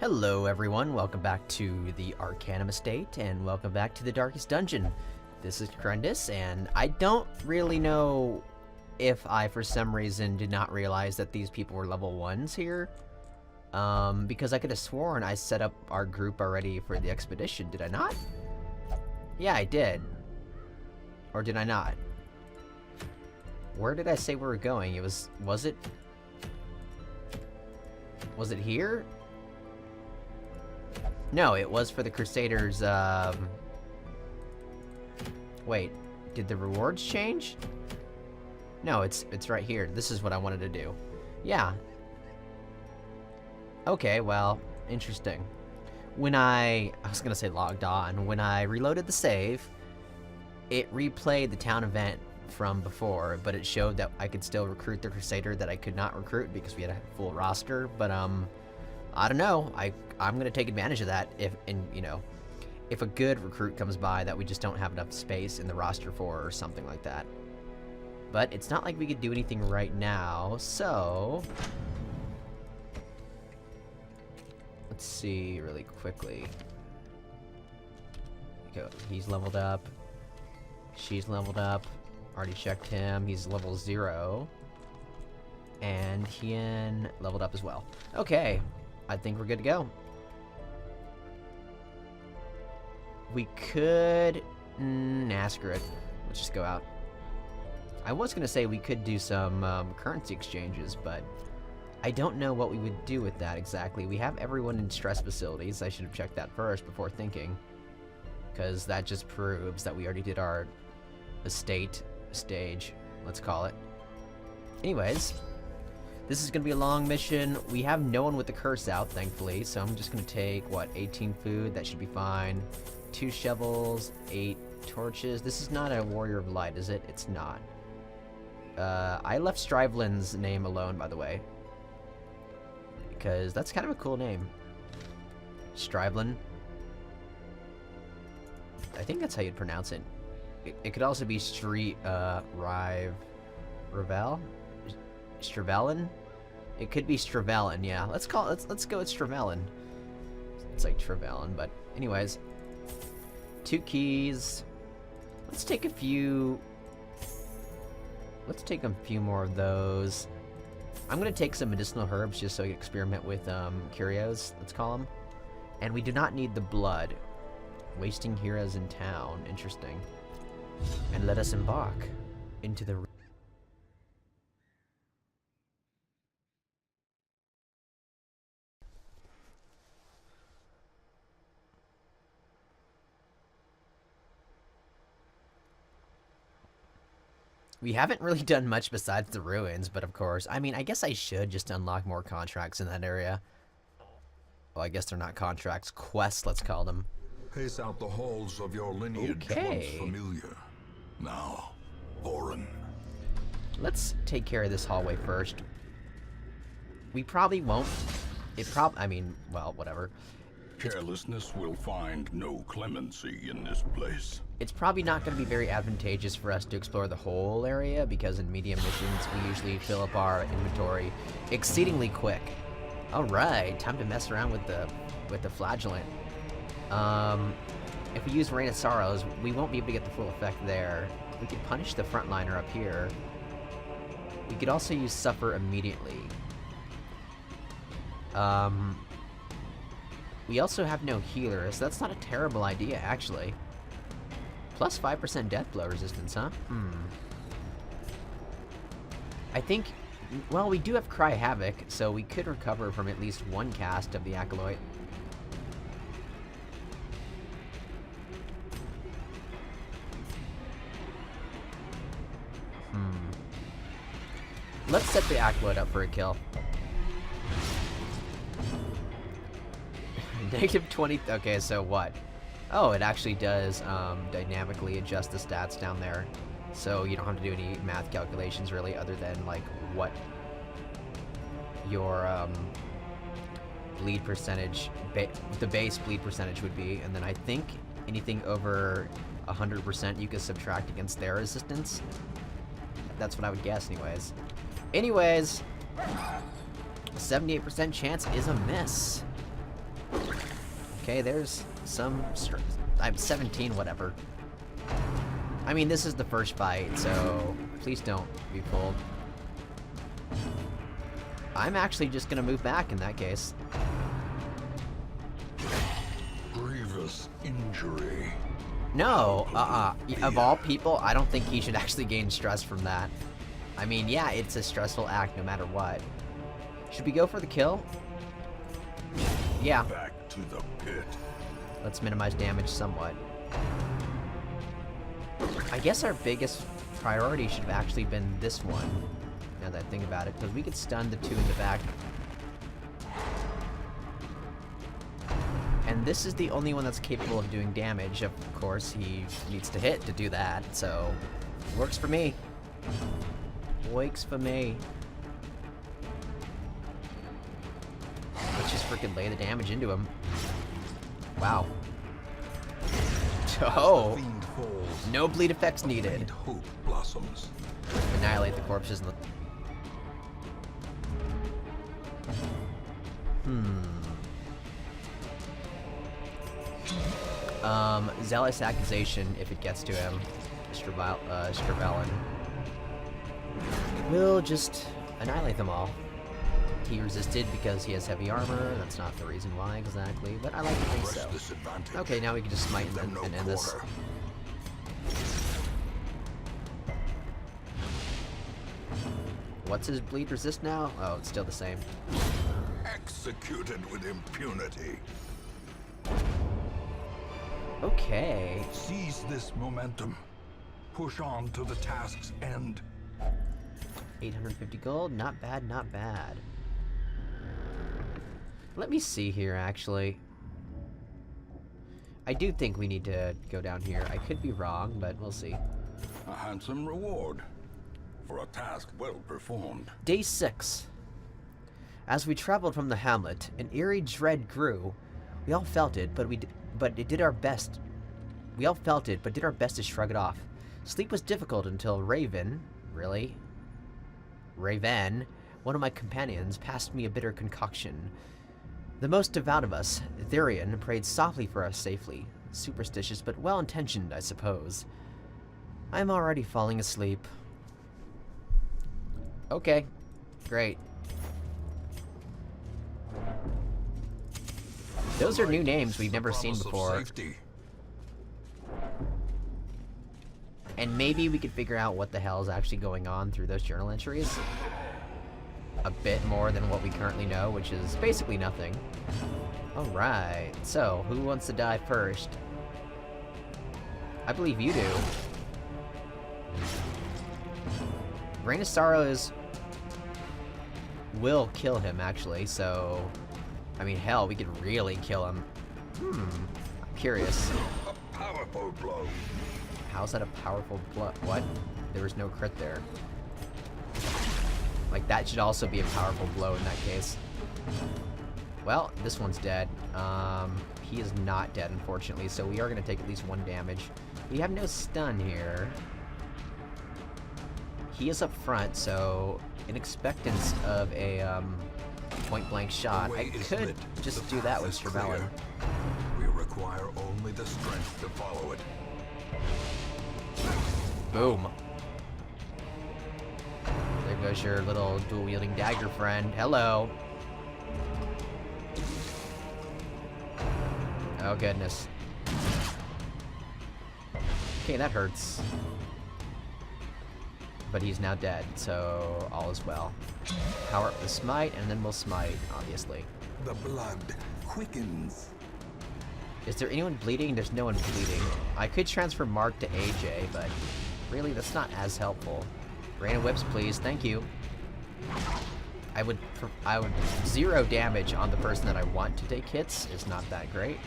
Hello everyone, welcome back to the Arcanum Estate, and welcome back to the Darkest Dungeon. This is Crendus, and I don't really know if I, for some reason, did not realize that these people were level 1s here. Because I could have sworn I set up our group already for the expedition, did I not? Yeah, I did. Or did I not? Where did I say we were going? Was it here? No, it was for the Crusaders, Wait, did the rewards change? No, it's right here. This is what I wanted to do. Yeah. Okay, well, interesting. When I was gonna say logged on, when I reloaded the save, it replayed the town event from before, but it showed that I could still recruit the Crusader that I could not recruit because we had a full roster, but, I don't know. I'm gonna take advantage of that if a good recruit comes by that we just don't have enough space in the roster for or something like that. But it's not like we could do anything right now, so let's see really quickly. Go. He's leveled up. She's leveled up. Already checked him. He's level 0. And Hien leveled up as well. Okay. I think we're good to go. We could... nah, screw it. Let's just go out. I was gonna say we could do some currency exchanges, but I don't know what we would do with that exactly. We have everyone in stress facilities. I should have checked that first before thinking, because that just proves that we already did our estate stage, let's call it. Anyways, this is gonna be a long mission. We have no one with the curse out, thankfully, so I'm just gonna take, what, 18 food? That should be fine. 2 shovels, 8 torches. This is not a warrior of light, is it? It's not. I left Strivelin's name alone, by the way, because that's kind of a cool name. Strivelin. I think that's how you'd pronounce it. It could also be Ravel? Stravelin? It could be Stravelin, yeah. Let's go with Stravelin. It's like Trevelin, but anyways. 2 keys. Let's take a few more of those. I'm gonna take some medicinal herbs just so I can experiment with curios, let's call them. And we do not need the blood. Wasting heroes in town. Interesting. And let us embark into the... We haven't really done much besides the ruins, but of course, I mean, I guess I should just unlock more contracts in that area. Well, I guess they're not contracts, quests, let's call them. Pace out the halls of your lineage, once familiar, now foreign. Let's take care of this hallway first. We probably won't. I mean, well, whatever. Carelessness will find no clemency in this place. It's probably not going to be very advantageous for us to explore the whole area, because in medium missions, we usually fill up our inventory exceedingly quick. Alright, time to mess around with the flagellant. If we use Rain of Sorrows, we won't be able to get the full effect there. We could punish the frontliner up here. We could also use Suffer immediately. We also have no healer, so that's not a terrible idea, actually. Plus 5% death blow resistance, huh? I think... well, we do have Cry Havoc, so we could recover from at least one cast of the Acolyte. Let's set the Acolyte up for a kill. Negative 20... okay, so what? Oh, it actually does dynamically adjust the stats down there. So you don't have to do any math calculations, really, other than, like, what your bleed percentage... the base bleed percentage would be. And then I think anything over 100% you can subtract against their resistance. That's what I would guess, anyways. 78% chance is a miss. Okay, there's some... I'm 17, whatever. I mean, this is the first fight, so please don't be fooled. I'm actually just gonna move back in that case. Grievous injury. No, of all people, I don't think he should actually gain stress from that. I mean, yeah, it's a stressful act no matter what. Should we go for the kill? Yeah. Back to the pit. Let's minimize damage somewhat. I guess our biggest priority should have actually been this one, now that I think about it, because we could stun the two in the back. And this is the only one that's capable of doing damage. Of course, he needs to hit to do that, so works for me. Works for me. Let's just freaking lay the damage into him. Wow. Oh! No bleed effects needed. Hope blossoms. Annihilate the corpses in the... Zealous Accusation, if it gets to him. Stravalin. We'll just annihilate them all. He resisted because he has heavy armor. That's not the reason why exactly, but I like to think so. Okay, now we can just smite and end this. What's his bleed resist now? Oh, it's still the same. Executed with impunity. Okay. Seize this momentum. Push on to the task's end. 850 gold. Not bad, not bad. Let me see here, actually. I do think we need to go down here. I could be wrong, but we'll see. A handsome reward for a task well performed. Day 6. As we traveled from the hamlet, an eerie dread grew. We all felt it, but did our best to shrug it off. Sleep was difficult until Raven, one of my companions, passed me a bitter concoction. The most devout of us, Therian, prayed softly for us safely. Superstitious, but well-intentioned, I suppose. I'm already falling asleep. Okay. Great. Those are new names we've never seen before. And maybe we could figure out what the hell is actually going on through those journal entries. A bit more than what we currently know, which is basically nothing. Alright, so who wants to die first? I believe you do. Rain of Sorrows will kill him, actually, so... I mean, hell, we could really kill him. I'm curious. A powerful blow. How's that a powerful blow? What? There was no crit there. Like, that should also be a powerful blow in that case. Well, this one's dead. He is not dead, unfortunately, so we are going to take at least 1 damage. We have no stun here. He is up front, so in expectance of a point-blank shot, I could just do that with Stravalin. We require only the strength to follow it. Boom. There goes your little dual-wielding dagger friend. Hello. Oh, goodness. Okay, that hurts. But he's now dead, so all is well. Power up the smite, and then we'll smite, obviously. The blood quickens. Is there anyone bleeding? There's no one bleeding. I could transfer Mark to AJ, but really, that's not as helpful. Rain of Whips, please. Thank you. I would 0 damage on the person that I want to take hits is not that great.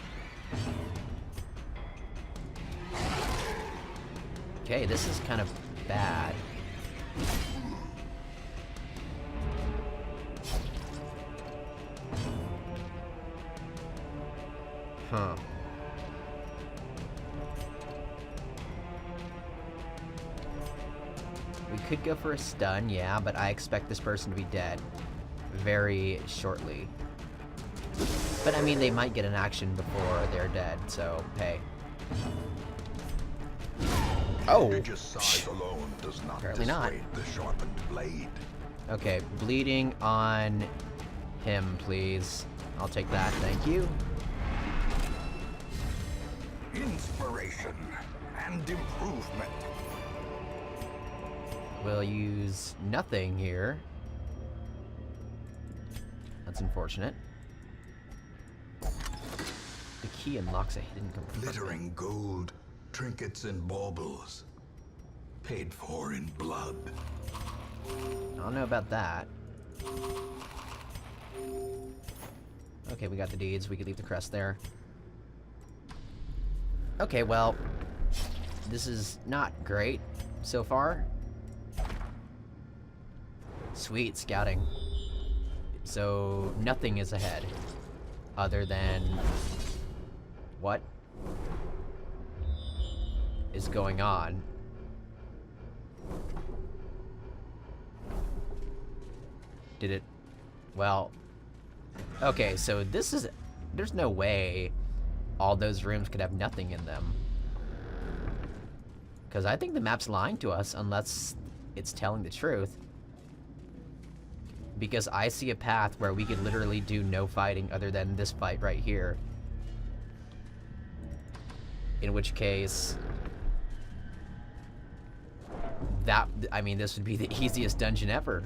Okay, this is kind of bad. Huh. We could go for a stun, yeah, but I expect this person to be dead very shortly. But I mean, they might get an action before they're dead, so hey. Oh! Prodigious size alone does not Apparently not. dissuade the sharpened blade. Okay, bleeding on him, please. I'll take that, thank you. Inspiration and improvement. We'll use nothing here. That's unfortunate. The key unlocks a hidden compartment. Glittering gold, trinkets and baubles. Paid for in blood. I don't know about that. Okay, we got the deeds. We could leave the crest there. Okay, well, this is not great so far. Sweet, scouting. So, nothing is ahead. Other than... what is going on? Did it... well... okay, so this is... there's no way all those rooms could have nothing in them. Because I think the map's lying to us unless it's telling the truth. Because I see a path where we could literally do no fighting other than this fight right here. In which case... that... I mean, this would be the easiest dungeon ever.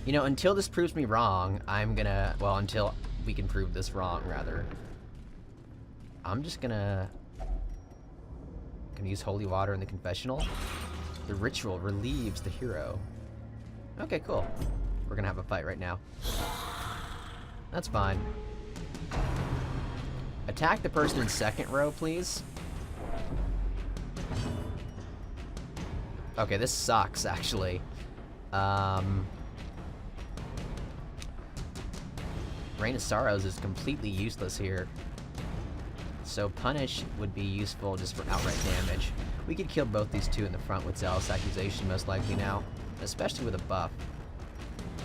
You know, until this proves me wrong, I'm gonna... well, until we can prove this wrong, rather. I'm just gonna use holy water in the confessional. The ritual relieves the hero. Okay, cool. We're gonna have a fight right now. That's fine. Attack the person in second row, please. Okay, this sucks, actually. Rain of Sorrows is completely useless here. So Punish would be useful just for outright damage. We could kill both these two in the front with Zealous Accusation most likely now, especially with a buff.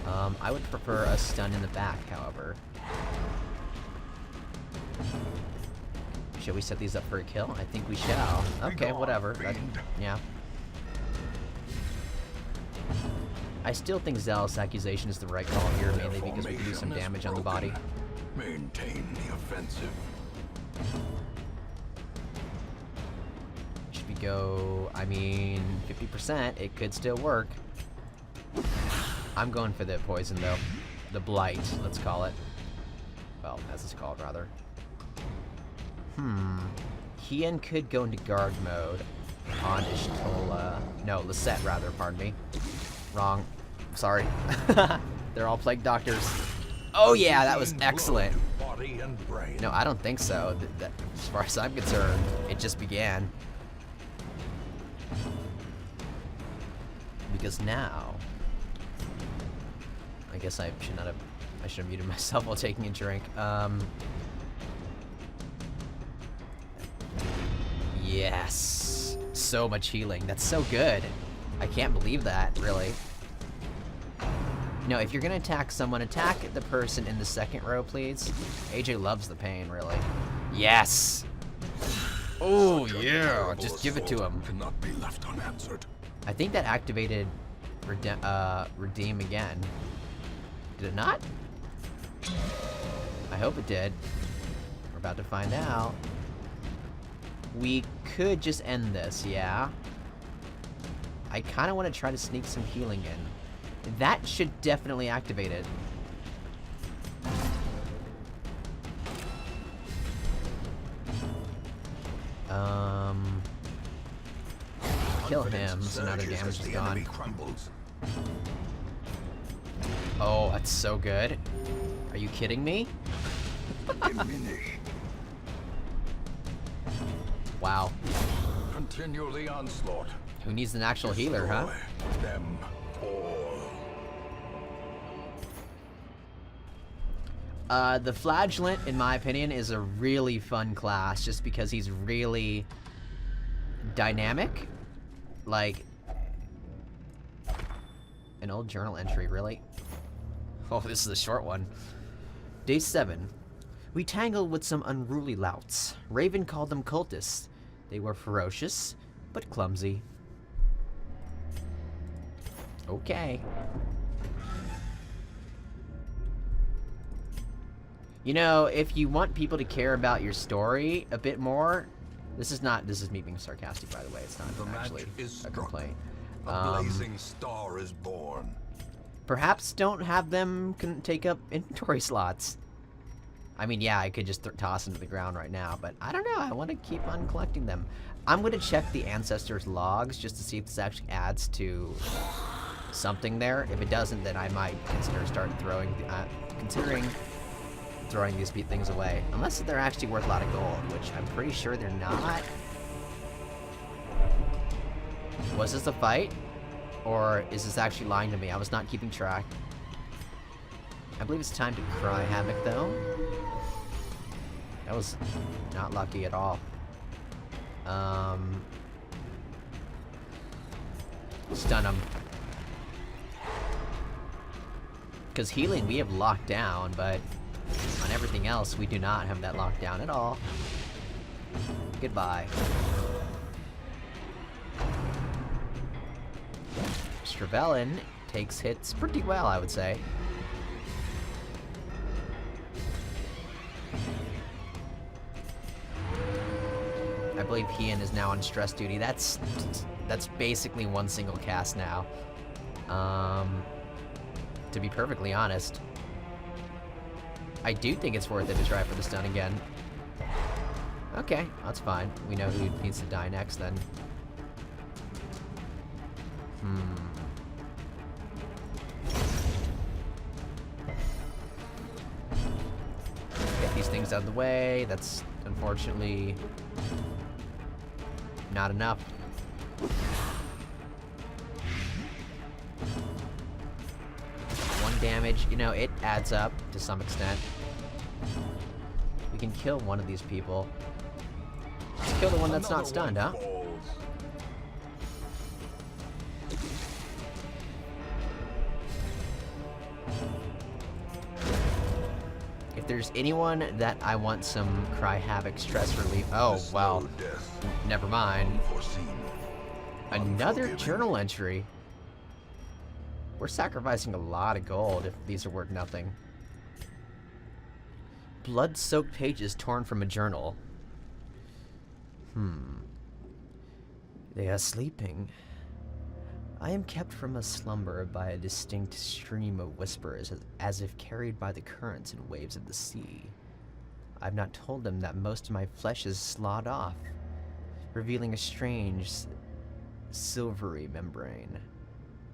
I would prefer a stun in the back, however. Should we set these up for a kill? I think we shall. Okay, whatever. Yeah. I still think Zealous Accusation is the right call here, mainly because we can do some damage on the body. Maintain the offensive. Should we go, I mean, 50%, it could still work. I'm going for the poison, though. The Blight, let's call it. Well, as it's called, rather. Hien could go into guard mode on Ishtola. No, Lisette, rather, pardon me. Wrong. Sorry. They're all plague doctors. Oh yeah, that was excellent. No, I don't think so. As far as I'm concerned, it just began. Because now... I guess I should not have... I should have muted myself while taking a drink. Yes. So much healing. That's so good. I can't believe that, really. No, if you're gonna attack someone, attack the person in the second row, please. AJ loves the pain, really. Yes! Oh, yeah! Just give it to him. Cannot be left unanswered. I think that activated Redeem again. Did it not? I hope it did. We're about to find out. We could just end this, yeah? I kind of want to try to sneak some healing in. That should definitely activate it. Kill him, so now their damage is gone. Oh, that's so good. Are you kidding me? Wow. Continue the onslaught. Who needs an actual healer, huh? Them all. The Flagellant, in my opinion, is a really fun class just because he's really dynamic. Like, an old journal entry, really? Oh, this is a short one. Day 7. We tangled with some unruly louts. Raven called them cultists. They were ferocious, but clumsy. Okay. You know, if you want people to care about your story a bit more, this is me being sarcastic, by the way. It's not actually a complaint. A blazing star is born. Perhaps don't have them take up inventory slots. I mean, yeah, I could just toss them to the ground right now, but I don't know. I want to keep on collecting them. I'm going to check the ancestors' logs just to see if this actually adds to something there. If it doesn't, then I might considering throwing these things away. Unless they're actually worth a lot of gold, which I'm pretty sure they're not. Was this a fight? Or is this actually lying to me? I was not keeping track. I believe it's time to cry havoc, though. That was not lucky at all. Stun him. Because healing we have locked down, but on everything else we do not have that locked down at all. Goodbye. Stravelin takes hits pretty well, I would say. I believe Heian is now on stress duty. That's basically one single cast now. To be perfectly honest, I do think it's worth it to try for the stun again. Okay, that's fine. We know who needs to die next then. Get these things out of the way. That's unfortunately not enough. One damage, you know, it adds up to some extent. We can kill one of these people. Let's kill the one that's not stunned, huh? If there's anyone that I want some Cry Havoc stress relief... Oh, well, never mind. Another journal entry. We're sacrificing a lot of gold if these are worth nothing. Blood-soaked pages torn from a journal. They are sleeping. I am kept from a slumber by a distinct stream of whispers, as if carried by the currents and waves of the sea. I've not told them that most of my flesh is sloughed off, revealing a strange, silvery membrane.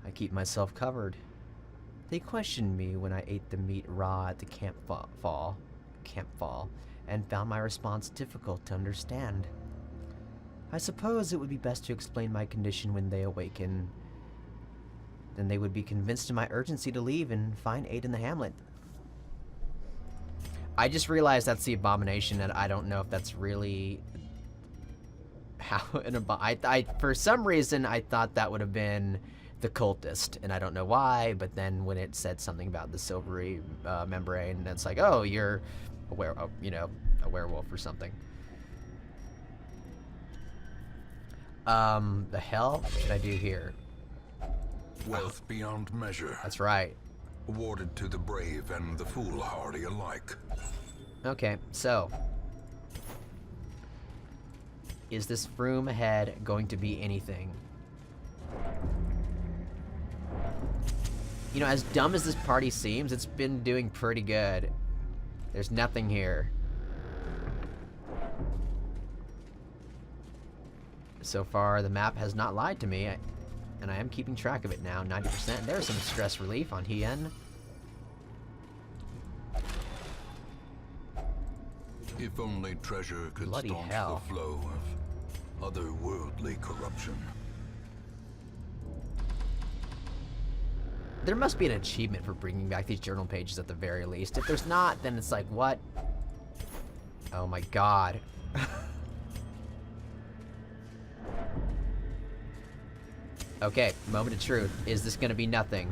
I keep myself covered. They questioned me when I ate the meat raw at the campfall, and found my response difficult to understand. I suppose it would be best to explain my condition when they awaken. Then they would be convinced of my urgency to leave and find aid in the hamlet. I just realized that's the abomination, and I don't know if that's really how for some reason I thought that would have been the cultist, and I don't know why, but then when it said something about the silvery membrane, it's like, oh, you're a werewolf or something. The hell should I do here? Wealth beyond measure. That's right. Awarded to the brave and the foolhardy alike. Okay, so is this room ahead going to be anything? You know, as dumb as this party seems, it's been doing pretty good. There's nothing here. So far, the map has not lied to me, and I am keeping track of it now, 90%. There's some stress relief on Heian. If only treasure could Bloody staunch hell. the flow of otherworldly corruption. There must be an achievement for bringing back these journal pages at the very least. If there's not, then it's like, what? Oh my god. Okay, moment of truth. Is this gonna be nothing?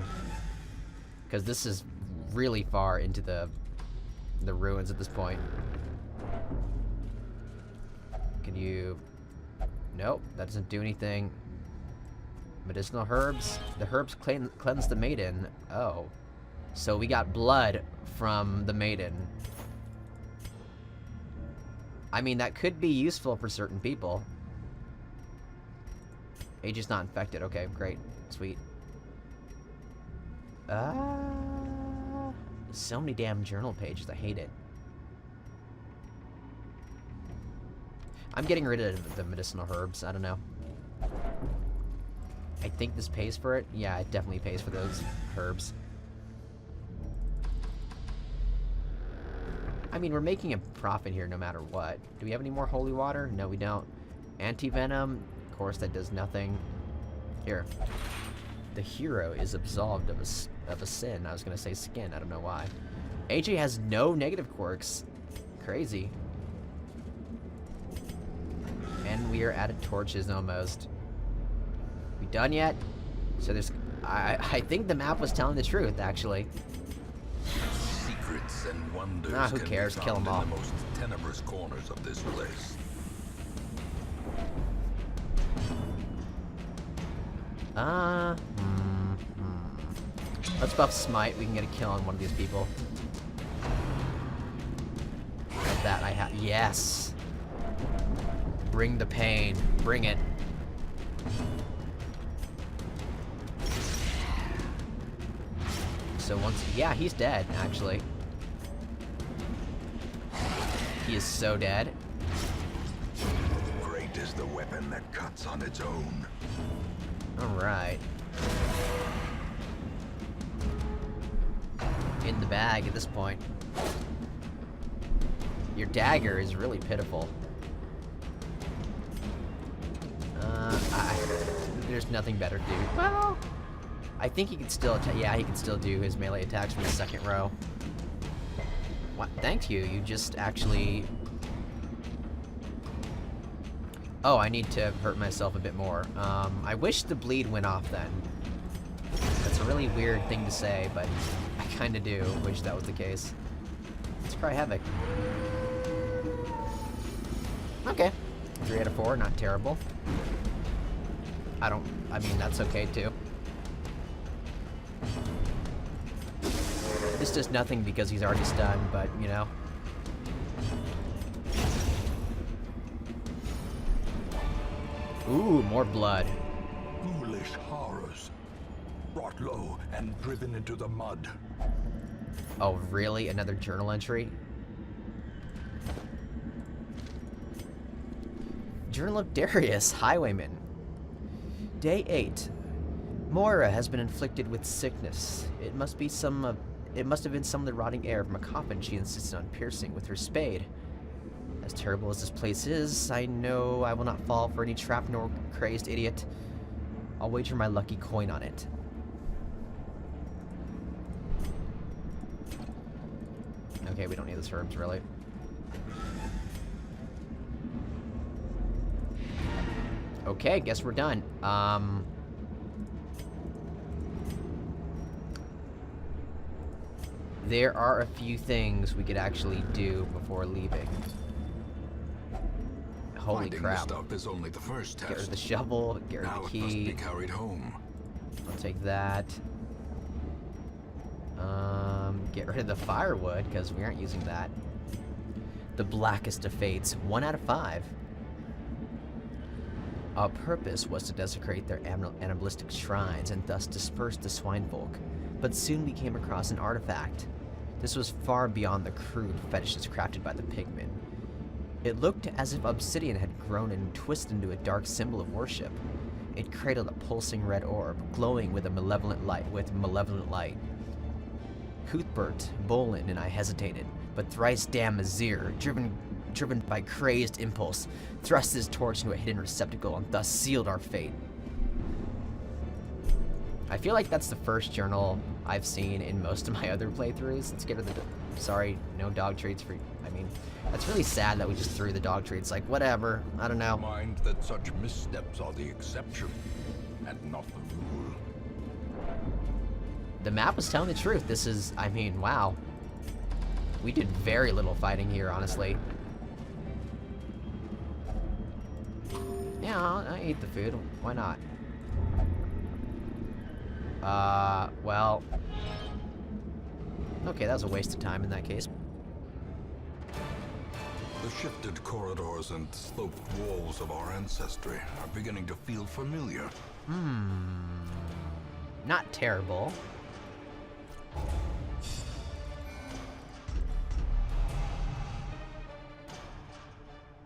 Because this is really far into the ruins at this point. Can you... Nope, that doesn't do anything. Medicinal herbs. The herbs cleanse the maiden. Oh. So we got blood from the maiden. I mean, that could be useful for certain people. Age is not infected. Okay, great. Sweet. So many damn journal pages. I hate it. I'm getting rid of the medicinal herbs. I don't know. I think this pays for it. Yeah, it definitely pays for those herbs. I mean, we're making a profit here no matter what. Do we have any more holy water? No, we don't. Anti-venom. Of course, that does nothing. Here. The hero is absolved of a sin. I was going to say skin. I don't know why. AJ has no negative quirks. Crazy. And we are out of torches almost. We done yet? So there's... I think the map was telling the truth, actually. Secrets and wonders who cares? Kill them all. in the most tenebrous corners of this place. Let's buff Smite. We can get a kill on one of these people. Of that I have. Yes! Bring the pain. Bring it. So once... Yeah, he's dead, actually. He is so dead. Great is the weapon that cuts on its own. Alright. In the bag at this point. Your dagger is really pitiful. There's nothing better to do. Well, I think he can still yeah, he can still do his melee attacks from the second row. What? Thank you. You just actually... Oh, I need to hurt myself a bit more. I wish the bleed went off then. That's a really weird thing to say, but I kinda do wish that was the case. Let's try Havoc. Okay. 3 out of 4, not terrible. I mean, that's okay too. This does nothing because he's already stunned, but, you know. Ooh, more blood. Foolish horrors. Brought low and driven into the mud. Oh, really? Another journal entry? Journal of Darius, Highwayman. Day 8. Moira has been inflicted with sickness. It must have been some of the rotting air from a coffin she insisted on piercing with her spade. As terrible as this place is, I know I will not fall for any trap nor crazed idiot. I'll wager my lucky coin on it. Okay, we don't need those herbs, really. Okay, guess we're done. There are a few things we could actually do before leaving. Holy Finding crap. the stuff is only the first test. Get rid of the shovel, get rid Now of the it must key. be carried home. I'll take that. Get rid of the firewood, because we aren't using that. The blackest of fates, 1 out of 5. Our purpose was to desecrate their animalistic shrines and thus disperse the swinefolk, but soon we came across an artifact. This was far beyond the crude fetishes crafted by the pigmen. It looked as if obsidian had grown and twisted into a dark symbol of worship. It cradled a pulsing red orb, glowing with a malevolent light. Cuthbert, Bolin, and I hesitated, but thrice damned Azir, driven by crazed impulse, thrust his torch into a hidden receptacle and thus sealed our fate. I feel like that's the first journal I've seen in most of my other playthroughs. Let's get rid of the... Sorry, no dog treats for... I mean, that's really sad that we just threw the dog treats. Like, whatever. I don't know. Mind that such missteps are the exception, and not the rule. The map was telling the truth. This is, I mean, wow. We did very little fighting here, honestly. Yeah, I'll eat the food. Why not? Well... Okay, that was a waste of time in that case. The shifted corridors and sloped walls of our ancestry are beginning to feel familiar. Not terrible.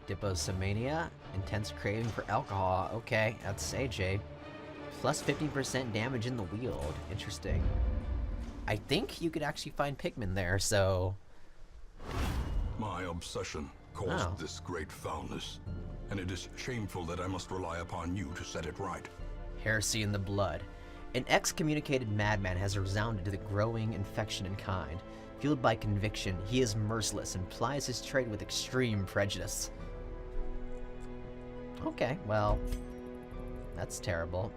Diposomania, intense craving for alcohol. Okay, that's AJ. Plus 50% damage in the wield. Interesting. I think you could actually find Pikmin there, so... My obsession caused this great foulness, and it is shameful that I must rely upon you to set it right. Heresy in the blood. An excommunicated madman has resounded to the growing infection in kind. Fueled by conviction, he is merciless and plies his trade with extreme prejudice. Okay, well, that's terrible.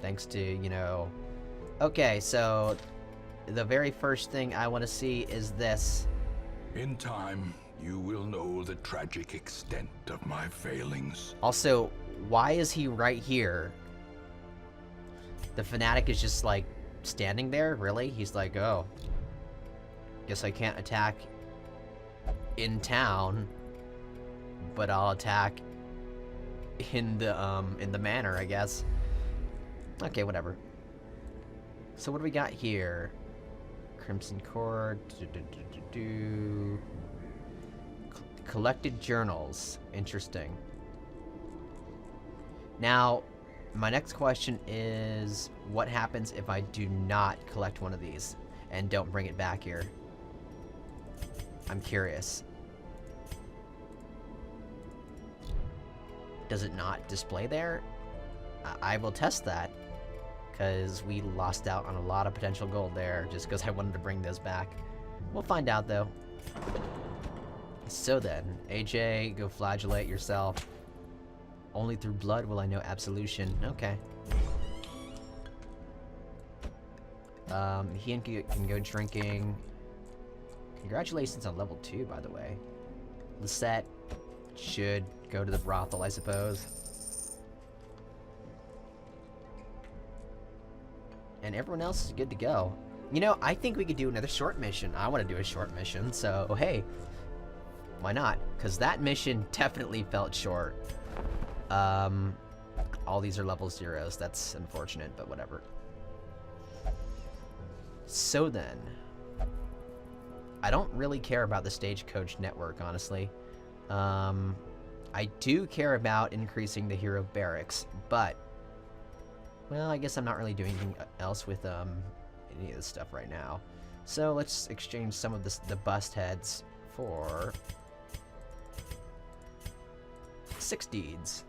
Thanks to, you know... Okay, so the very first thing I want to see is this. In time, you will know the tragic extent of my failings. Also, why is he right here? The fanatic is just, like, standing there? Really? He's like, oh. Guess I can't attack in town, but I'll attack in the manor, I guess. Okay, whatever. So what do we got here? Crimson Cord. Collected journals. Interesting. Now, my next question is, what happens if I do not collect one of these and don't bring it back here? I'm curious. Does it not display there? I will test that, because we lost out on a lot of potential gold there just because I wanted to bring those back. We'll find out, though. So then, AJ, go flagellate yourself. Only through blood will I know absolution. Okay. He can go drinking. Congratulations on level 2, by the way. Lisette should go to the brothel, I suppose. And everyone else is good to go. You know, I think we could do another short mission. I want to do a short mission, so hey. Why not? Because that mission definitely felt short. All these are level 0s. That's unfortunate, but whatever. So then, I don't really care about the Stagecoach network, honestly. I do care about increasing the hero barracks, but, well, I guess I'm not really doing anything else with any of this stuff right now. So let's exchange some of the bust heads for 6 deeds.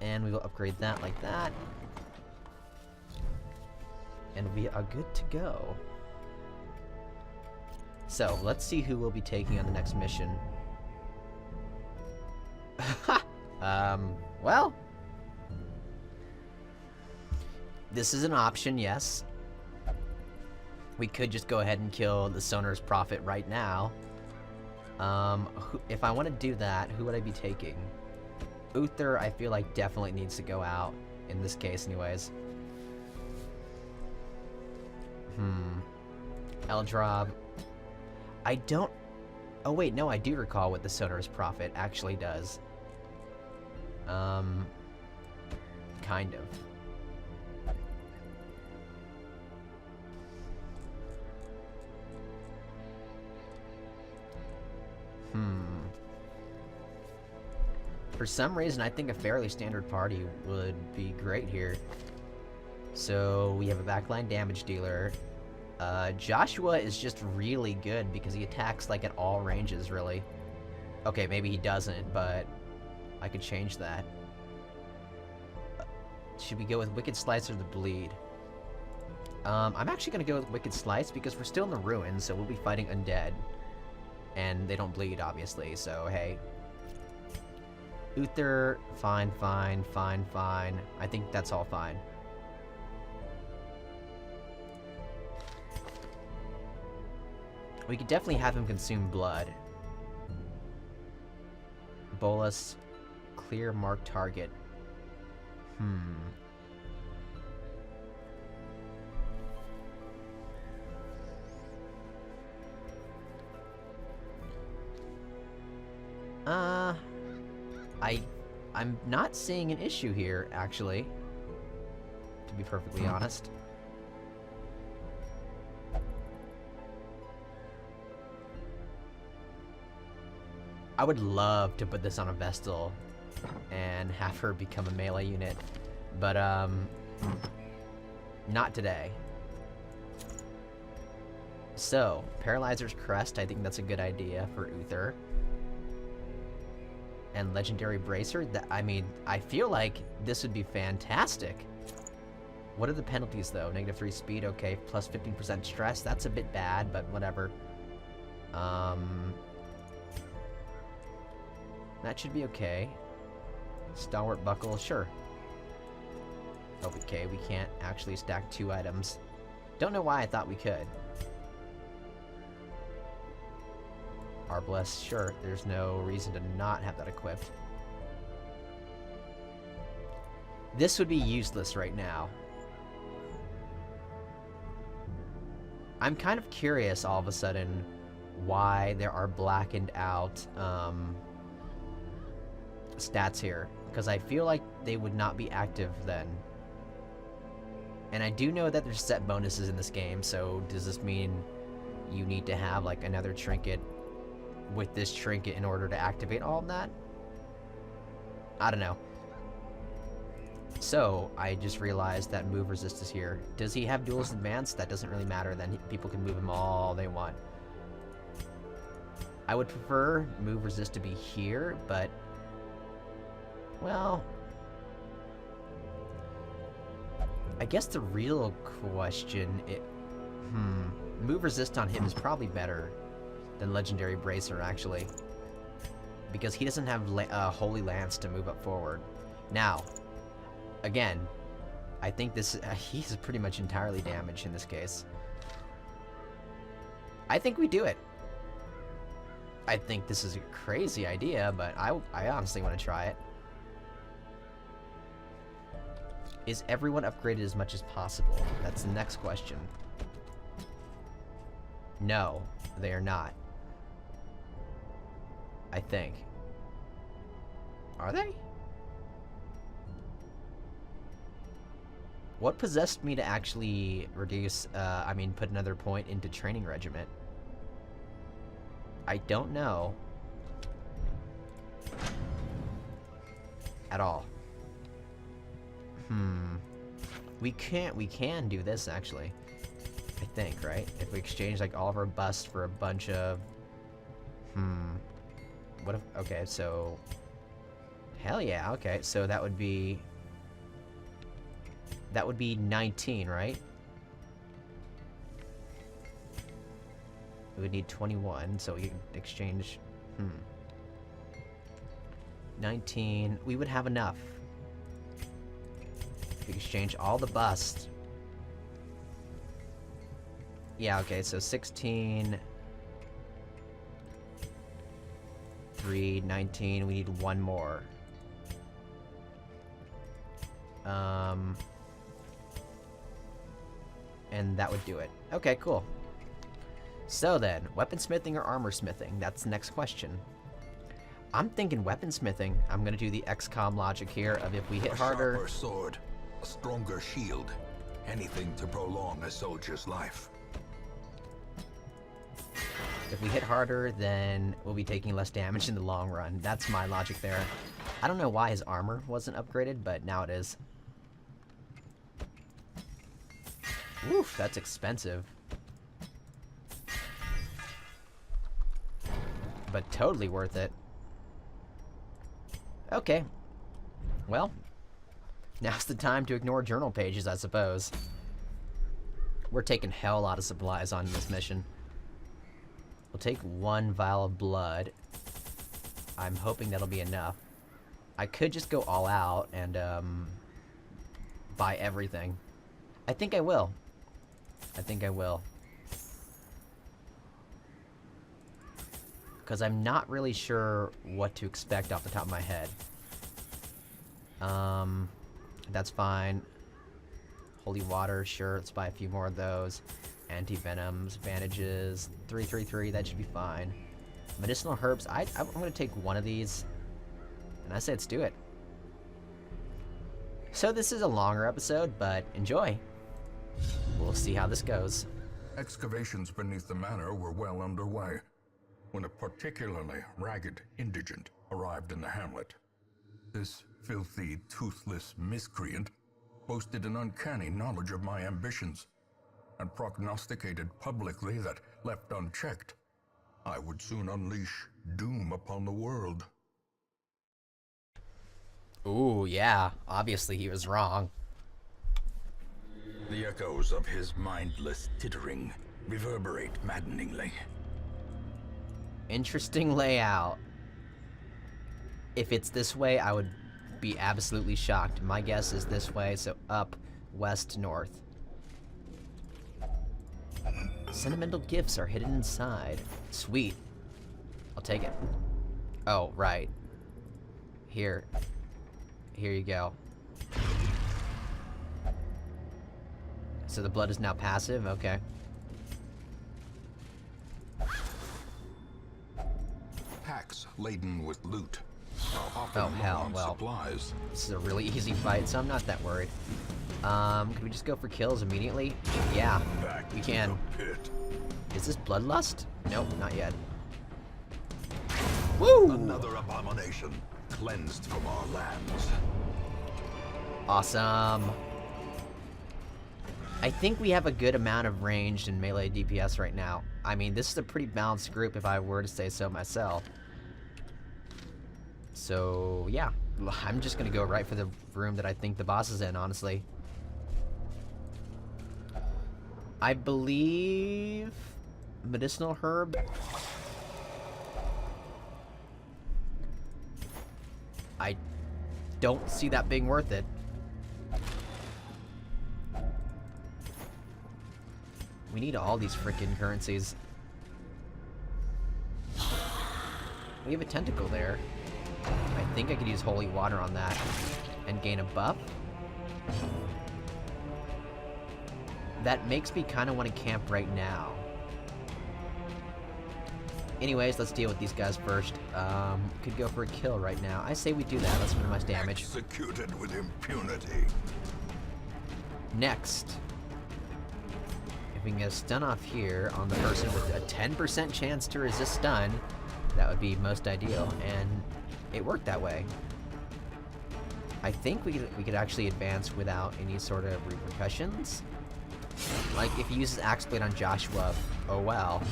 And we will upgrade that like that. And we are good to go. So, let's see who we'll be taking on the next mission. Well. This is an option, yes. We could just go ahead and kill the Sonar's Prophet right now. If I want to do that, who would I be taking? Uther, I feel like definitely needs to go out, in this case anyways. Eldrob. I don't... Oh wait, no, I do recall what the Sonar's Prophet actually does. Kind of. For some reason, I think a fairly standard party would be great here. So, we have a backline damage dealer. Joshua is just really good because he attacks, like, at all ranges, really. Okay, maybe he doesn't, but I could change that. Should we go with Wicked Slice or the Bleed? I'm actually going to go with Wicked Slice because we're still in the ruins, so we'll be fighting undead. And they don't bleed, obviously, so hey. Uther, fine. I think that's all fine. We could definitely have him consume blood. Bolus, clear mark target. I'm not seeing an issue here, actually. To be perfectly honest. I would love to put this on a Vestal and have her become a melee unit, but not today. So, Paralyzer's Crest, I think that's a good idea for Uther. And Legendary Bracer, I mean, I feel like this would be fantastic. What are the penalties, though? -3 speed, okay, plus 15% stress, that's a bit bad, but whatever. That should be okay. Stalwart Buckle, sure. Okay, we can't actually stack 2 items. Don't know why I thought we could. Arbless, sure. There's no reason to not have that equipped. This would be useless right now. I'm kind of curious all of a sudden why there are blackened out stats here, because I feel like they would not be active then. And I do know that there's set bonuses in this game, so does this mean you need to have like another trinket with this trinket in order to activate all of that? I don't know. So, I just realized that move resist is here. Does he have duelist advance? That doesn't really matter, then people can move him all they want. I would prefer move resist to be here, but well, I guess the real question move resist on him is probably better than Legendary Bracer, actually, because he doesn't have Holy Lance to move up forward. Now, again, I think this he's pretty much entirely damaged in this case. I think we do it. I think this is a crazy idea, but I honestly want to try it. Is everyone upgraded as much as possible? That's the next question. No, they are not. I think. Are they? What possessed me to actually reduce, put another point into training regiment? I don't know. At all. We can do this, actually. I think, right? If we exchange, like, all of our busts for a bunch of... What if... Okay, so... Hell yeah, okay. So that would be... That would be 19, right? We would need 21, so we could exchange... 19... We would have enough. We exchange all the busts. Yeah, okay, so 16... 3, 19, we need one more. And that would do it. Okay, cool. So then, weaponsmithing or armor smithing? That's the next question. I'm thinking weaponsmithing. I'm gonna do the XCOM logic here of if we hit harder... A sharper sword, a stronger shield, anything to prolong a soldier's life. If we hit harder, then we'll be taking less damage in the long run. That's my logic there. I don't know why his armor wasn't upgraded, but now it is. Oof, that's expensive. But totally worth it. Okay. Well, now's the time to ignore journal pages, I suppose. We're taking hell a lot of supplies on this mission. We'll take 1 vial of blood. I'm hoping that'll be enough. I could just go all out and buy everything. I think I will. I think I will. because I'm not really sure what to expect off the top of my head. That's fine. Holy water, sure, let's buy a few more of those. Anti-venoms, bandages, 333, that should be fine. Medicinal herbs, I'm gonna take one of these. And I say let's do it. So this is a longer episode, but enjoy. We'll see how this goes. Excavations beneath the manor were well underway when a particularly ragged indigent arrived in the hamlet. This filthy, toothless miscreant boasted an uncanny knowledge of my ambitions and prognosticated publicly that, left unchecked, I would soon unleash doom upon the world. Ooh, yeah. Obviously he was wrong. The echoes of his mindless tittering reverberate maddeningly. Interesting layout. If it's this way, I would be absolutely shocked. My guess is this way, so up, west, north. Sentimental gifts are hidden inside. Sweet. I'll take it. Oh, right. Here. Here you go. So the blood is now passive? Okay. Packs laden with loot are often Oh, hell, low on well. supplies. This is a really easy fight, so I'm not that worried. Can we just go for kills immediately? Yeah, Back we to can. the pit. Is this bloodlust? Nope, not yet. Woo! Another abomination cleansed from our lands. Awesome. I think we have a good amount of ranged and melee DPS right now. I mean, this is a pretty balanced group if I were to say so myself. So, yeah. I'm just gonna go right for the room that I think the boss is in, honestly. I believe... medicinal herb? I don't see that being worth it. We need all these freaking currencies. We have a tentacle there. I think I could use holy water on that and gain a buff. That makes me kind of want to camp right now. Anyways, let's deal with these guys first. Could go for a kill right now. I say we do that. Let's minimize damage. Executed with impunity. Next, if we can get a stun off here on the person with a 10% chance to resist stun, that would be most ideal, and it worked that way. I think we could actually advance without any sort of repercussions. Like, if he uses Axe Blade on Joshua, oh well.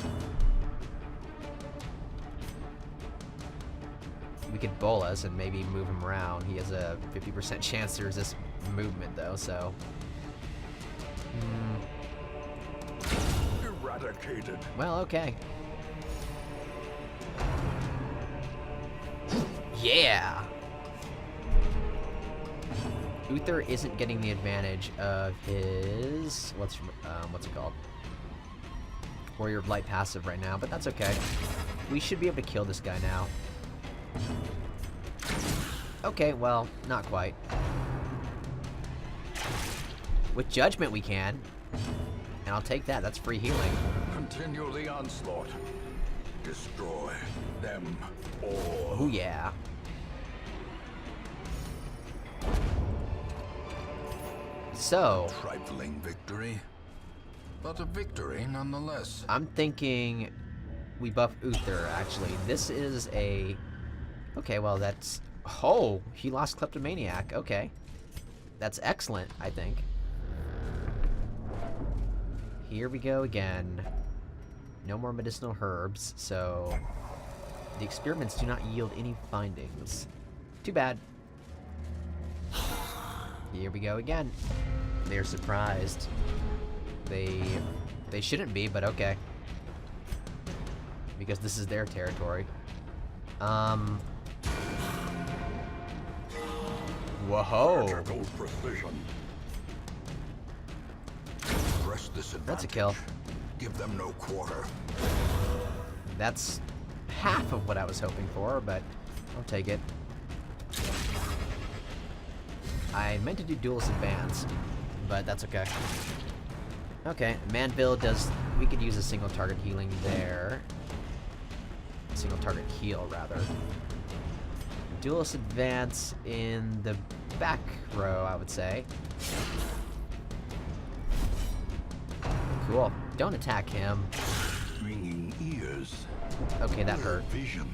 We could bolus and maybe move him around. He has a 50% chance to resist movement, though, so... Eradicated. Well, okay. Yeah! Uther isn't getting the advantage of his... what's it called? Warrior of Light passive right now, but that's okay. We should be able to kill this guy now. Okay, well, not quite. With Judgment we can. And I'll take that, that's free healing. Continue the onslaught. Destroy them all. Oh yeah. So, Trifling victory, but a victory nonetheless. I'm thinking we buff Uther, actually. This is a... okay, well, that's... oh, he lost Kleptomaniac. Okay. That's excellent, I think. Here we go again. No more medicinal herbs, so... the experiments do not yield any findings. Too bad. Here we go again. They're surprised. They shouldn't be, but okay. Because this is their territory. Whoa. Surgical precision. Press this advantage. That's a kill. Give them no quarter. That's half of what I was hoping for, but I'll take it. I meant to do Duelist Advance, but that's okay. Okay, Manville does... We could use a single target healing there. Single target heal, rather. Duelist Advance in the back row, I would say. Cool. Don't attack him. Ringing ears. Okay, that hurt. Vision.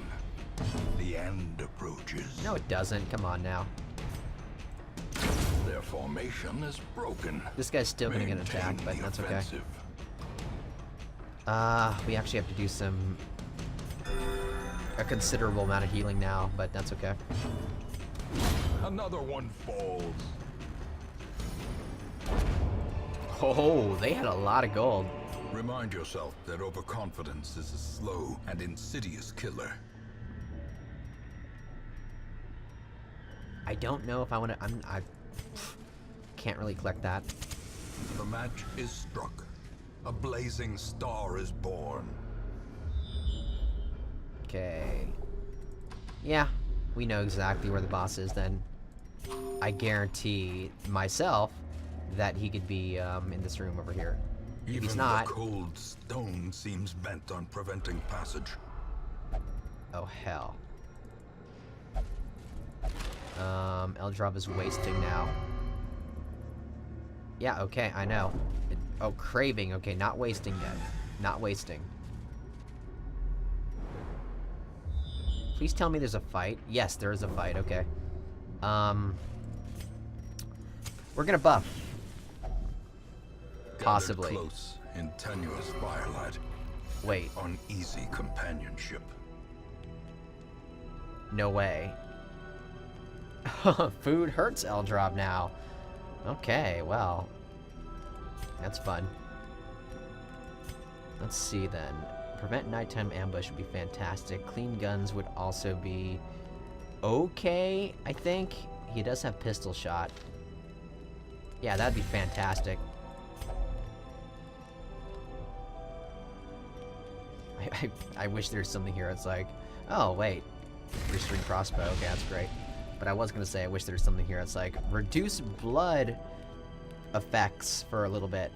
The end approaches. No, it doesn't. Come on now. Their formation is broken. This guy's still gonna get attacked, but that's okay. We actually have to do a considerable amount of healing now, but that's okay. Another one falls. Oh, they had a lot of gold. Remind yourself that overconfidence is a slow and insidious killer. I don't know if I want to... I can't really collect that. The match is struck. A blazing star is born. Okay. Yeah, we know exactly where the boss is then. I guarantee myself that he could be in this room over here. If he's not... the cold stone seems bent on preventing passage. Oh, hell. Eldrov is wasting now. Yeah, okay, I know. Oh, craving. Okay, not wasting yet. Not wasting. Please tell me there's a fight. Yes, there is a fight. Okay. We're gonna buff. Possibly. Gathered close in tenuous firelight. Wait. Uneasy companionship. No way. Food hurts Eldrov now. Okay, well. That's fun. Let's see then. Prevent nighttime ambush would be fantastic. Clean guns would also be okay, I think. He does have pistol shot. Yeah, that'd be fantastic. I wish there's something here that's like, oh, wait. Restrained crossbow. Okay, that's great. But I was gonna say, I wish there's something here that's like, reduce blood effects for a little bit.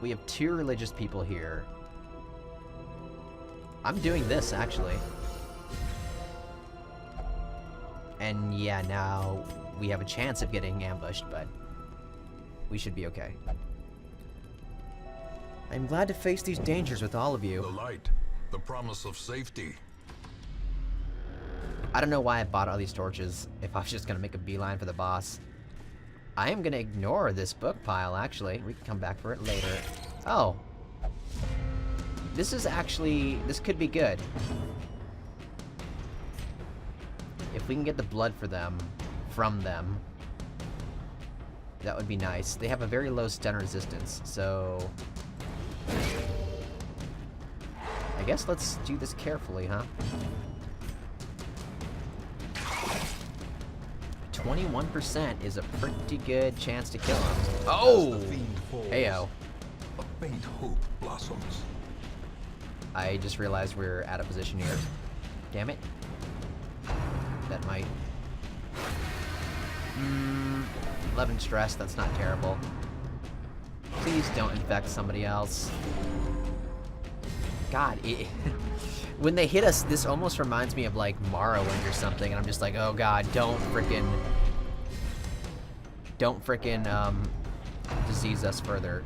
We have 2 religious people here. I'm doing this, actually. And yeah, now we have a chance of getting ambushed, but we should be okay. I'm glad to face these dangers with all of you. The light, the promise of safety. I don't know why I bought all these torches if I was just gonna make a beeline for the boss. I am gonna ignore this book pile, actually. We can come back for it later. Oh. This is actually... This could be good. If we can get the blood for them, from them, that would be nice. They have a very low stun resistance, so... I guess let's do this carefully, huh? 21% is a pretty good chance to kill him. Oh! Heyo. A faint hope blossoms. I just realized we're out of position here. Damn it. That might... 11 stress, that's not terrible. Please don't infect somebody else. God, when they hit us, this almost reminds me of like Morrowind or something, and I'm just like, oh god, don't frickin' disease us further.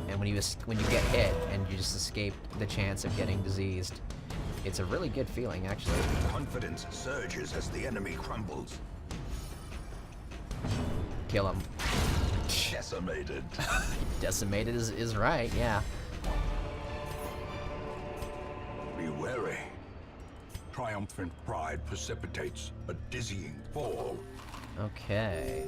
And when you get hit and you just escape the chance of getting diseased, it's a really good feeling, actually. Confidence surges as the enemy crumbles. Kill him. Decimated. Decimated is right, yeah. Be wary. Triumphant pride precipitates a dizzying fall. Okay.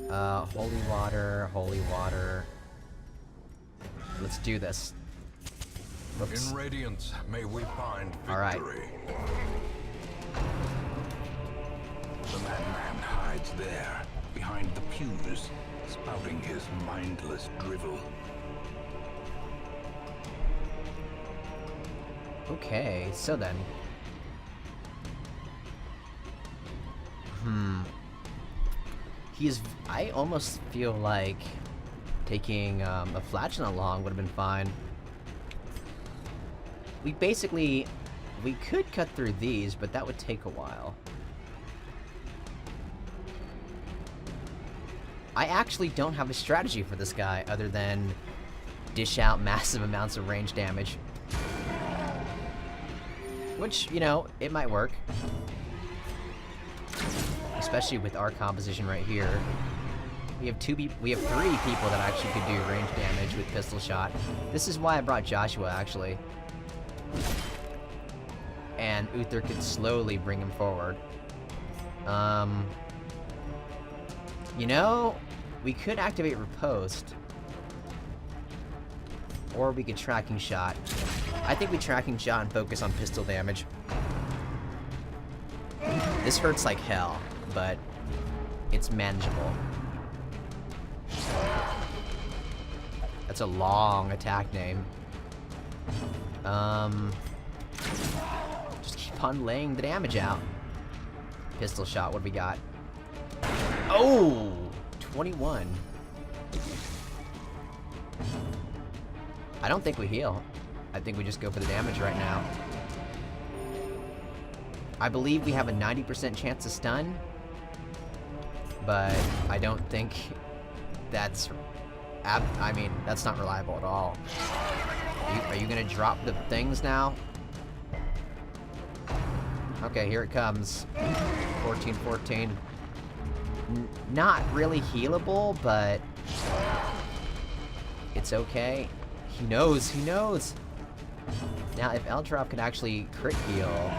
Holy water, holy water. Let's do this. Whoops. In radiance, may we find victory. All right. The madman hides there, behind the pews, spouting his mindless drivel. Okay, so then. I almost feel like taking a flatulent along would have been fine. We could cut through these, but that would take a while. I actually don't have a strategy for this guy other than dish out massive amounts of range damage. Which, you know, it might work. Especially with our composition right here. We have three people that actually could do range damage with pistol shot. This is why I brought Joshua, actually. And Uther could slowly bring him forward. You know, we could activate Riposte. Or we could Tracking Shot. I think we Tracking Shot and focus on pistol damage. This hurts like hell, but it's manageable. That's a long attack name. Just keep on laying the damage out. Pistol shot, what do we got? Oh! 21. I don't think we heal. I think we just go for the damage right now. I believe we have a 90% chance to stun, but I don't think that's... I mean, that's not reliable at all. Are you gonna drop the things now? Okay, here it comes. 14. Not really healable, but it's okay. He knows. Now, if Eldrav could actually crit heal,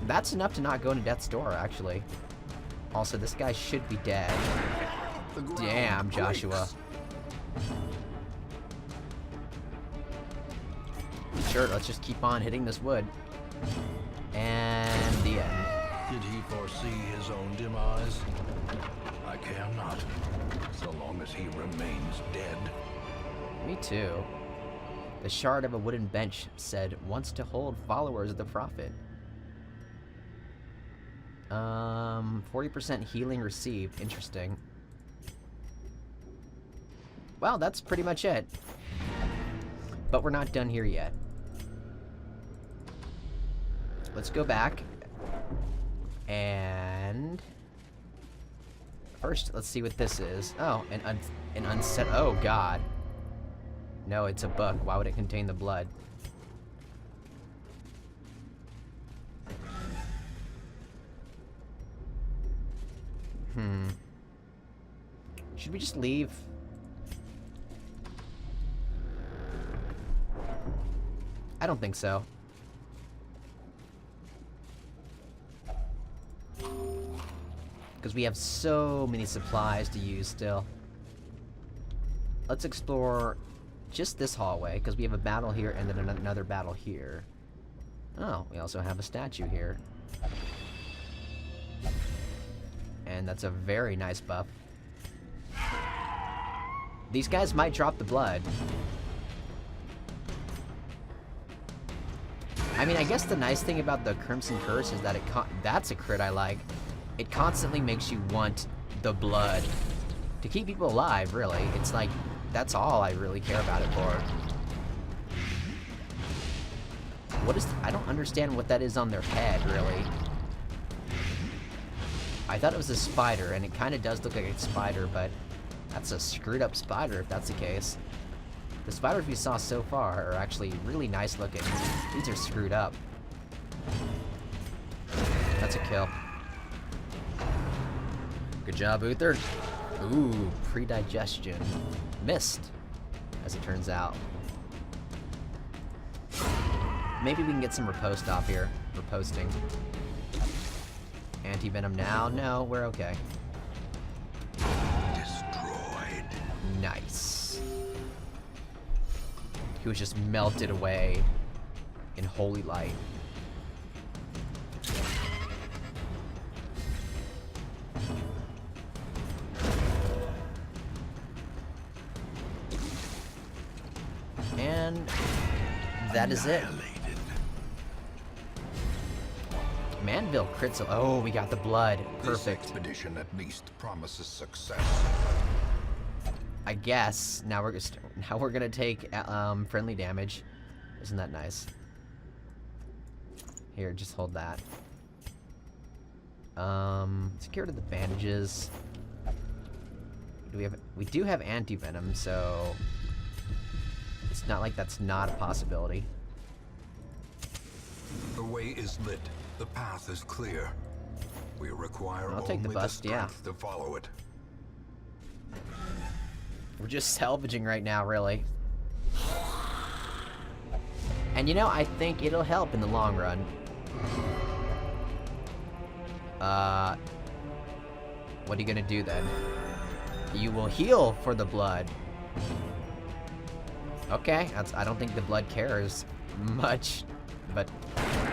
that's enough to not go into Death's Door, actually. Also, this guy should be dead. Damn, Joshua. Sure, let's just keep on hitting this wood. And the end. Did he foresee his own demise? I care not, so long as he remains dead. Me too. The shard of a wooden bench said, wants to hold followers of the Prophet. 40% healing received. Interesting. Well, that's pretty much it. But we're not done here yet. Let's go back. And... first, let's see what this is. Oh, an unset... oh, God. No, it's a book. Why would it contain the blood? Should we just leave? I don't think so. Because we have so many supplies to use still. Let's explore just this hallway, because we have a battle here and then another battle here. Oh, we also have a statue here. And that's a very nice buff. These guys might drop the blood. I mean, I guess the nice thing about the Crimson Curse is that that's a crit I like. It constantly makes you want the blood to keep people alive, really. It's like, that's all I really care about it for. I don't understand what that is on their head, really. I thought it was a spider, and it kind of does look like a spider, but that's a screwed up spider if that's the case. The spiders we saw so far are actually really nice looking. These are screwed up. That's a kill. Good job, Uther. Ooh, pre-digestion. Missed, as it turns out. Maybe we can get some riposte off here. Riposting. Anti-venom now? No, we're okay. Destroyed. Nice. He was just melted away in holy light. that is it. Annihilated. Manville crits. Oh, we got the blood. This Perfect. expedition at least promises success. I guess now we're gonna take friendly damage. Isn't that nice? Here, just hold that. Secure to the bandages. We do have anti-venom, so it's not like that's not a possibility. The way is lit. The path is clear. We require I'll only take the bust, yeah. strength to follow it. We're just salvaging right now, really. And you know, I think it'll help in the long run. What are you gonna do then? You will heal for the blood. Okay, I don't think the blood cares much, but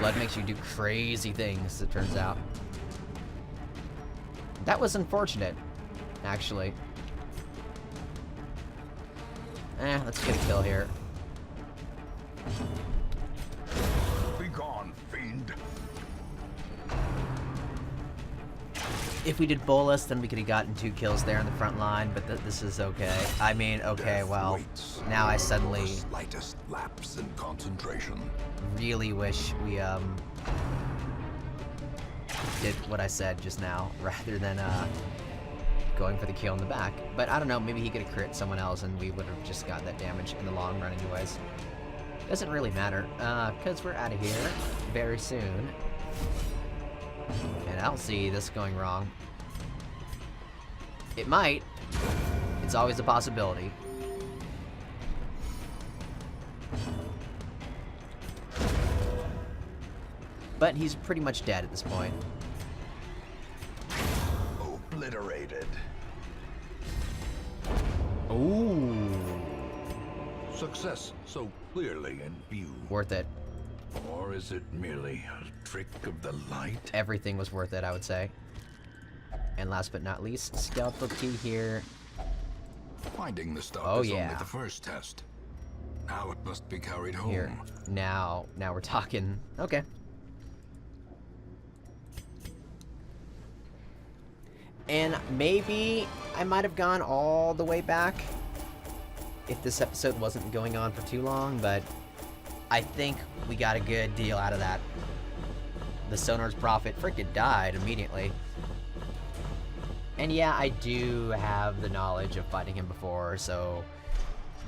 blood makes you do crazy things, it turns out. That was unfortunate, actually. Let's get a kill here. Be gone, fiend. If we did bolus, then we could have gotten 2 kills there in the front line, but this is okay. I mean, okay, well, now I suddenly Slightest lapse in concentration. really wish we did what I said just now, rather than going for the kill in the back. But I don't know, maybe he could have crit someone else and we would have just got that damage in the long run anyways. Doesn't really matter, because we're out of here very soon. And I don't see this going wrong. It might. It's always a possibility. But he's pretty much dead at this point. Obliterated. Ooh. Success so clearly in view. Worth it. Or is it merely a trick of the light? Everything was worth it, I would say. And last but not least, skeletal key here. Finding the stuff Oh, is yeah. only the first test. Now it must be carried home. Here. Now we're talking. Okay. And maybe I might have gone all the way back if this episode wasn't going on for too long, but I think we got a good deal out of that. The Sonar's Prophet freaking died immediately. And yeah, I do have the knowledge of fighting him before, so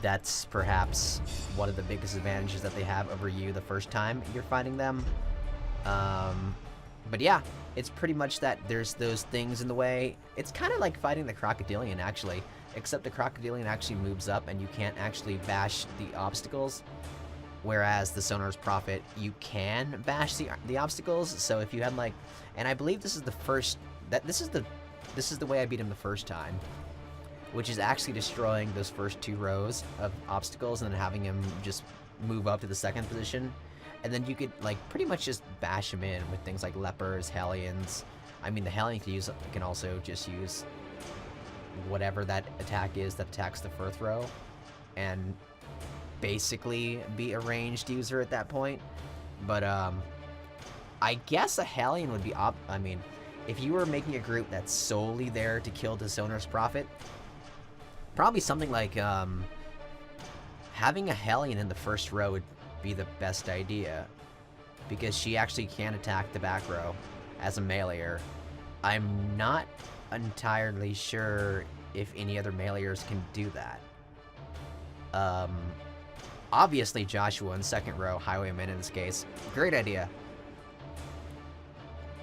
that's perhaps one of the biggest advantages that they have over you the first time you're fighting them. But yeah, it's pretty much that there's those things in the way. It's kind of like fighting the Crocodilian, actually, except the Crocodilian actually moves up and you can't actually bash the obstacles. Whereas the Sonar's Prophet, you can bash the obstacles. So if you had like, and I believe this is the first, this is the way I beat him the first time, which is actually destroying those first 2 rows of obstacles and then having him just move up to the 2nd position. And then you could like pretty much just bash him in with things like lepers, hellions. I mean, the hellion can also just use whatever that attack is that attacks the 1st row, and basically be a ranged user at that point. But I guess a hellion would be I mean, if you were making a group that's solely there to kill the Sonar's Prophet, probably something like having a hellion in the 1st row would be the best idea, because she actually can attack the back row as a meleeer. I'm not entirely sure if any other meleeers can do that. Obviously Joshua in 2nd row, highwayman in this case, great idea.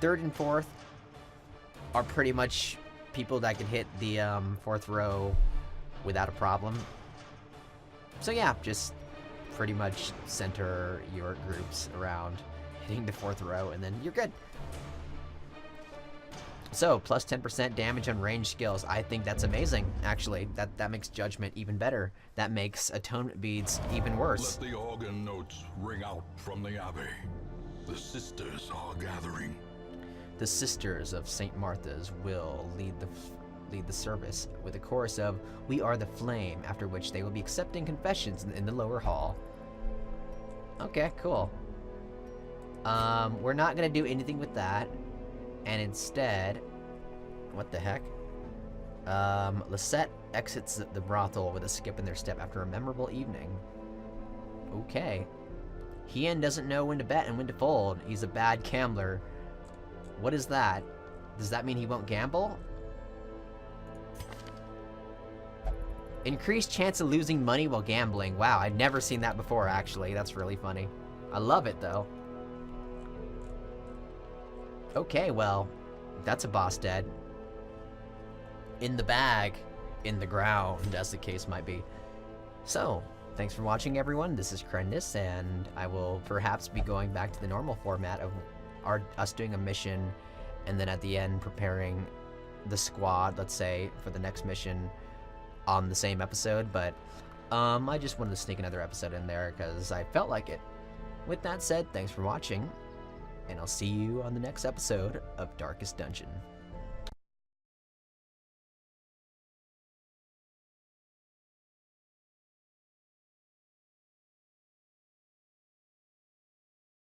3rd and 4th are pretty much people that can hit the 4th row without a problem. So yeah, just pretty much center your groups around hitting the 4th row and then you're good. So, plus 10% damage on ranged skills. I think that's amazing, actually. That makes Judgment even better. That makes Atonement Beads even worse. Let the organ notes ring out from the Abbey. The sisters are gathering. The Sisters of St. Martha's will lead the service with a chorus of "We Are the Flame," after which they will be accepting confessions in the lower hall. Okay, cool. We're not gonna do anything with that. And instead... What the heck? Lisette exits the brothel with a skip in their step after a memorable evening. Okay. Hien doesn't know when to bet and when to fold. He's a bad gambler. What is that? Does that mean he won't gamble? Increased chance of losing money while gambling. Wow, I'd never seen that before, actually. That's really funny. I love it, though. Okay, well, that's a boss dead. In the bag, in the ground, as the case might be. So, thanks for watching, everyone. This is Krendis, and I will perhaps be going back to the normal format of us doing a mission, and then at the end preparing the squad, let's say, for the next mission on the same episode. But I just wanted to sneak another episode in there because I felt like it. With that said, thanks for watching, and I'll see you on the next episode of Darkest Dungeon.